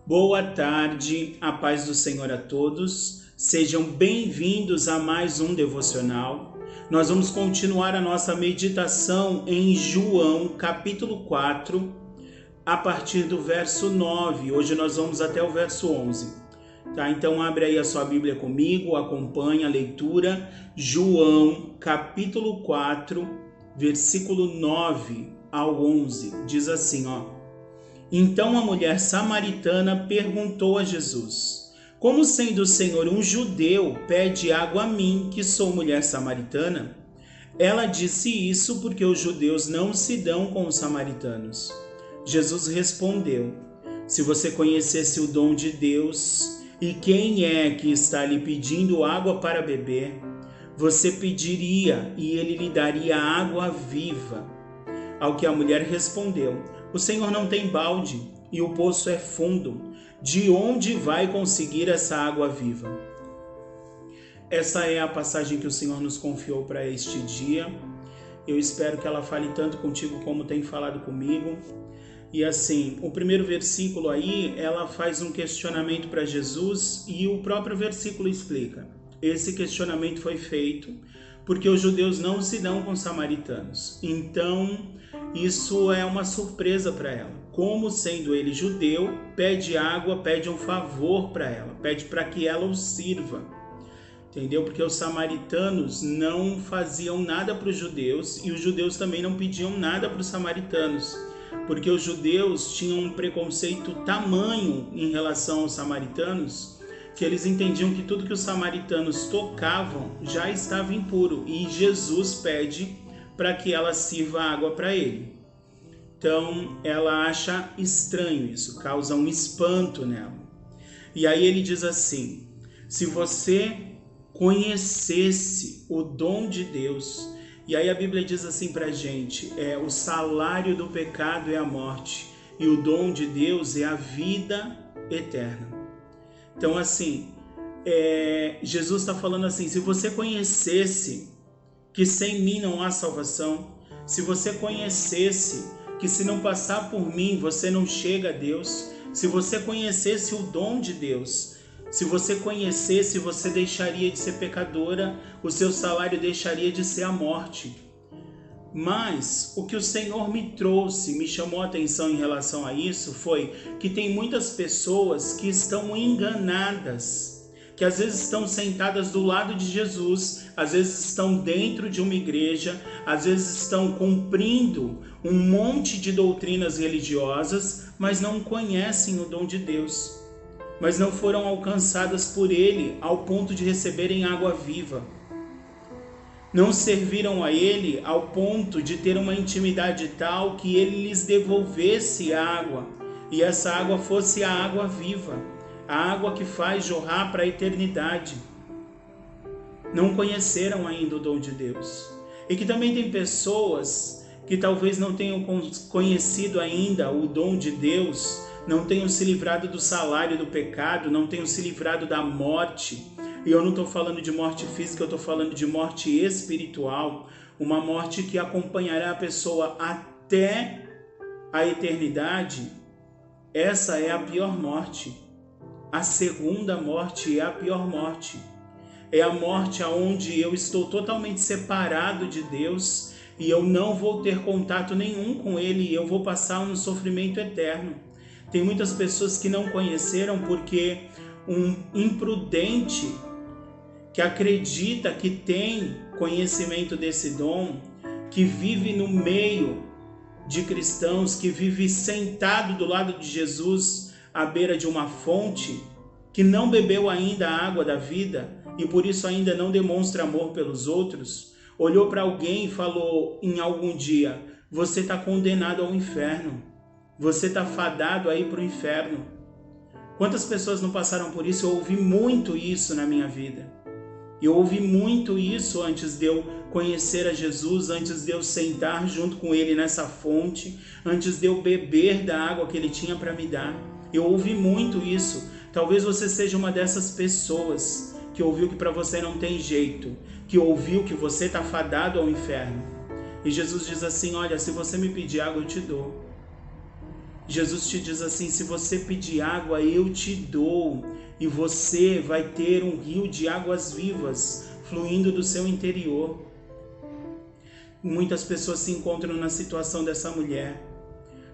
Boa tarde, a paz do Senhor a todos. Sejam bem-vindos a mais um devocional. Nós vamos continuar a nossa meditação em João, capítulo 4, a partir do verso 9. Hoje nós vamos até o verso 11. Tá? Então abre aí a sua Bíblia comigo, acompanha a leitura. João, capítulo 4, versículo 9 ao 11. Diz assim, Então a mulher samaritana perguntou a Jesus: Como sendo o Senhor um judeu, pede água a mim, que sou mulher samaritana? Ela disse isso porque os judeus não se dão com os samaritanos. Jesus respondeu: Se você conhecesse o dom de Deus e quem é que está lhe pedindo água para beber, você pediria e ele lhe daria água viva. Ao que a mulher respondeu: O Senhor não tem balde e o poço é fundo. De onde vai conseguir essa água viva? Essa é a passagem que o Senhor nos confiou para este dia. Eu espero que ela fale tanto contigo como tem falado comigo. E assim, o primeiro versículo aí, ela faz um questionamento para Jesus e o próprio versículo explica. Esse questionamento foi feito porque os judeus não se dão com os samaritanos. Então, isso é uma surpresa para ela. Como sendo ele judeu, pede água, pede um favor para ela, pede para que ela o sirva. Entendeu? Porque os samaritanos não faziam nada para os judeus e os judeus também não pediam nada para os samaritanos. Porque os judeus tinham um preconceito tamanho em relação aos samaritanos, que eles entendiam que tudo que os samaritanos tocavam já estava impuro, e Jesus pede para que ela sirva água para ele. Então ela acha estranho isso, causa um espanto nela. E aí ele diz assim: se você conhecesse o dom de Deus, e aí a Bíblia diz assim para a gente, o salário do pecado é a morte, e o dom de Deus é a vida eterna. Então assim, Jesus está falando assim: se você conhecesse que sem mim não há salvação, se você conhecesse que se não passar por mim você não chega a Deus, se você conhecesse o dom de Deus, se você conhecesse, você deixaria de ser pecadora, o seu salário deixaria de ser a morte. Mas o que o Senhor me trouxe, me chamou a atenção em relação a isso, foi que tem muitas pessoas que estão enganadas, que às vezes estão sentadas do lado de Jesus, às vezes estão dentro de uma igreja, às vezes estão cumprindo um monte de doutrinas religiosas, mas não conhecem o dom de Deus, mas não foram alcançadas por Ele ao ponto de receberem água viva. Não serviram a Ele ao ponto de ter uma intimidade tal que Ele lhes devolvesse água, e essa água fosse a água viva, a água que faz jorrar para a eternidade. Não conheceram ainda o dom de Deus. E que também tem pessoas que talvez não tenham conhecido ainda o dom de Deus, não tenham se livrado do salário do pecado, não tenham se livrado da morte. E eu não estou falando de morte física, eu estou falando de morte espiritual, uma morte que acompanhará a pessoa até a eternidade. Essa é a pior morte. A segunda morte é a pior morte. É a morte onde eu estou totalmente separado de Deus e eu não vou ter contato nenhum com Ele e eu vou passar um sofrimento eterno. Tem muitas pessoas que não conheceram porque um imprudente que acredita que tem conhecimento desse dom, que vive no meio de cristãos, que vive sentado do lado de Jesus à beira de uma fonte, que não bebeu ainda a água da vida e por isso ainda não demonstra amor pelos outros, olhou para alguém e falou em algum dia: você está condenado ao inferno, você está fadado a ir para o inferno. Quantas pessoas não passaram por isso? Eu ouvi muito isso na minha vida. Eu ouvi muito isso antes de eu conhecer a Jesus, antes de eu sentar junto com Ele nessa fonte, antes de eu beber da água que Ele tinha para me dar. Eu ouvi muito isso. Talvez você seja uma dessas pessoas que ouviu que para você não tem jeito, que ouviu que você está fadado ao inferno. E Jesus diz assim: olha, se você me pedir água, eu te dou. Jesus te diz assim: se você pedir água, eu te dou, e você vai ter um rio de águas vivas fluindo do seu interior. Muitas pessoas se encontram na situação dessa mulher,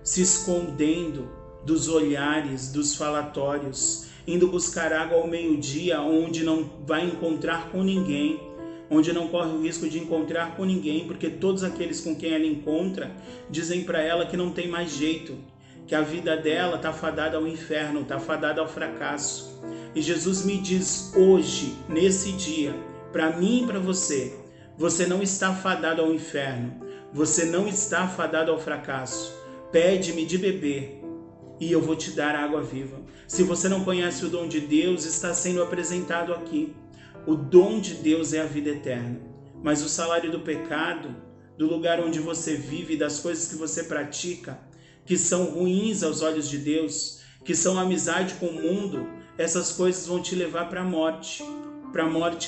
se escondendo dos olhares, dos falatórios, indo buscar água ao meio-dia, onde não vai encontrar com ninguém, onde não corre o risco de encontrar com ninguém, porque todos aqueles com quem ela encontra dizem para ela que não tem mais jeito, que a vida dela está fadada ao inferno, está fadada ao fracasso. E Jesus me diz hoje, nesse dia, para mim e para você, você não está fadado ao inferno, você não está fadado ao fracasso. Pede-me de beber e eu vou te dar água viva. Se você não conhece o dom de Deus, está sendo apresentado aqui. O dom de Deus é a vida eterna, mas o salário do pecado, do lugar onde você vive, das coisas que você pratica, que são ruins aos olhos de Deus, que são amizade com o mundo, essas coisas vão te levar para a morte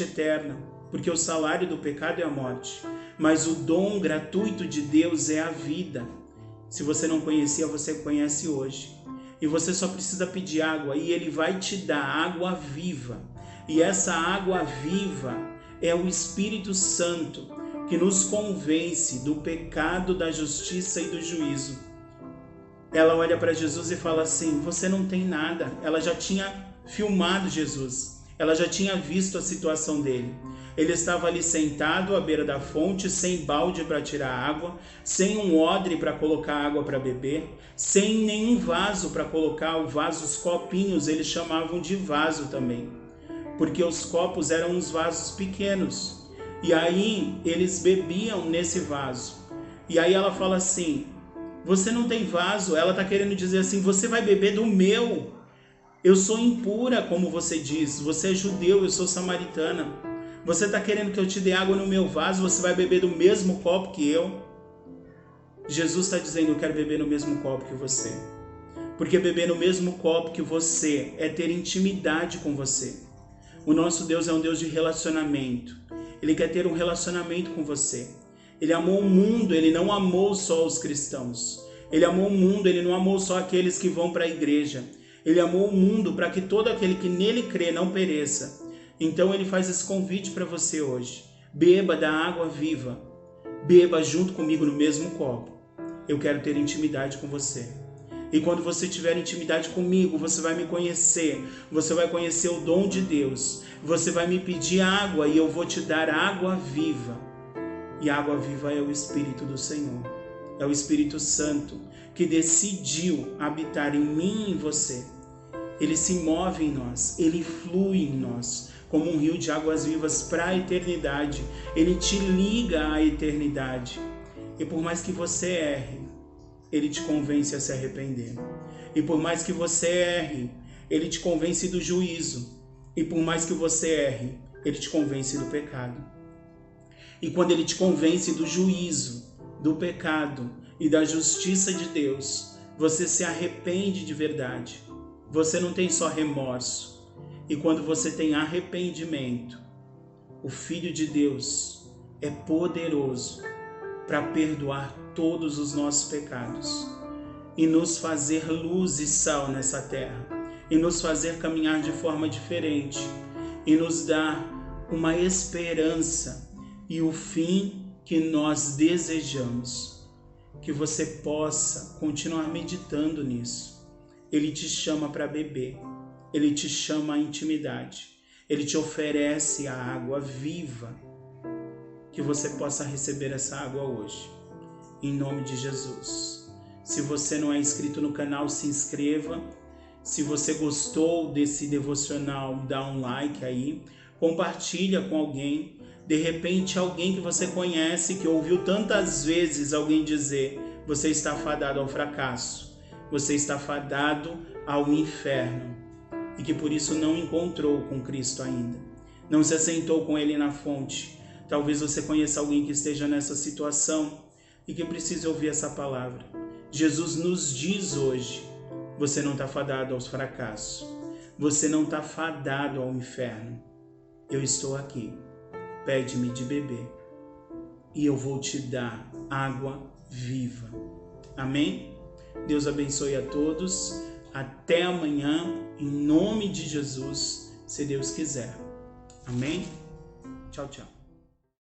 eterna, porque o salário do pecado é a morte, mas o dom gratuito de Deus é a vida. Se você não conhecia, você conhece hoje, e você só precisa pedir água, e Ele vai te dar água viva, e essa água viva é o Espírito Santo, que nos convence do pecado, da justiça e do juízo. Ela olha para Jesus e fala assim: você não tem nada. Ela já tinha filmado Jesus, ela já tinha visto a situação dele. Ele estava ali sentado à beira da fonte, sem balde para tirar água, sem um odre para colocar água para beber, sem nenhum vaso para colocar o vaso, os copinhos, eles chamavam de vaso também, porque os copos eram uns vasos pequenos, e aí eles bebiam nesse vaso. E aí ela fala assim: você não tem vaso. Ela está querendo dizer assim: você vai beber do meu. Eu sou impura, como você diz. Você é judeu, eu sou samaritana. Você está querendo que eu te dê água no meu vaso? Você vai beber do mesmo copo que eu? Jesus está dizendo: eu quero beber no mesmo copo que você. Porque beber no mesmo copo que você é ter intimidade com você. O nosso Deus é um Deus de relacionamento. Ele quer ter um relacionamento com você. Ele amou o mundo, ele não amou só os cristãos. Ele amou o mundo, ele não amou só aqueles que vão para a igreja. Ele amou o mundo para que todo aquele que nele crê não pereça. Então ele faz esse convite para você hoje. Beba da água viva. Beba junto comigo no mesmo copo. Eu quero ter intimidade com você. E quando você tiver intimidade comigo, você vai me conhecer. Você vai conhecer o dom de Deus. Você vai me pedir água e eu vou te dar água viva. E a água viva é o Espírito do Senhor. É o Espírito Santo que decidiu habitar em mim e em você. Ele se move em nós, ele flui em nós, como um rio de águas vivas para a eternidade. Ele te liga à eternidade. E por mais que você erre, ele te convence a se arrepender. E por mais que você erre, ele te convence do juízo. E por mais que você erre, ele te convence do pecado. E quando ele te convence do juízo, do pecado e da justiça de Deus, você se arrepende de verdade. Você não tem só remorso. E quando você tem arrependimento, o Filho de Deus é poderoso para perdoar todos os nossos pecados e nos fazer luz e sal nessa terra, e nos fazer caminhar de forma diferente, e nos dar uma esperança e o fim que nós desejamos. Que você possa continuar meditando nisso. Ele te chama para beber, ele te chama à intimidade, ele te oferece a água viva. Que você possa receber essa água hoje, em nome de Jesus. Se você não é inscrito no canal, se inscreva. Se você gostou desse devocional, dá um like aí, compartilha com alguém. De repente, alguém que você conhece, que ouviu tantas vezes alguém dizer: você está fadado ao fracasso, você está fadado ao inferno, e que por isso não encontrou com Cristo ainda, não se assentou com Ele na fonte. Talvez você conheça alguém que esteja nessa situação e que precise ouvir essa palavra. Jesus nos diz hoje: você não está fadado aos fracassos, você não está fadado ao inferno. Eu estou aqui, pede-me de beber e eu vou te dar água viva. Amém? Deus abençoe a todos. Até amanhã, em nome de Jesus, se Deus quiser. Amém? Tchau, tchau.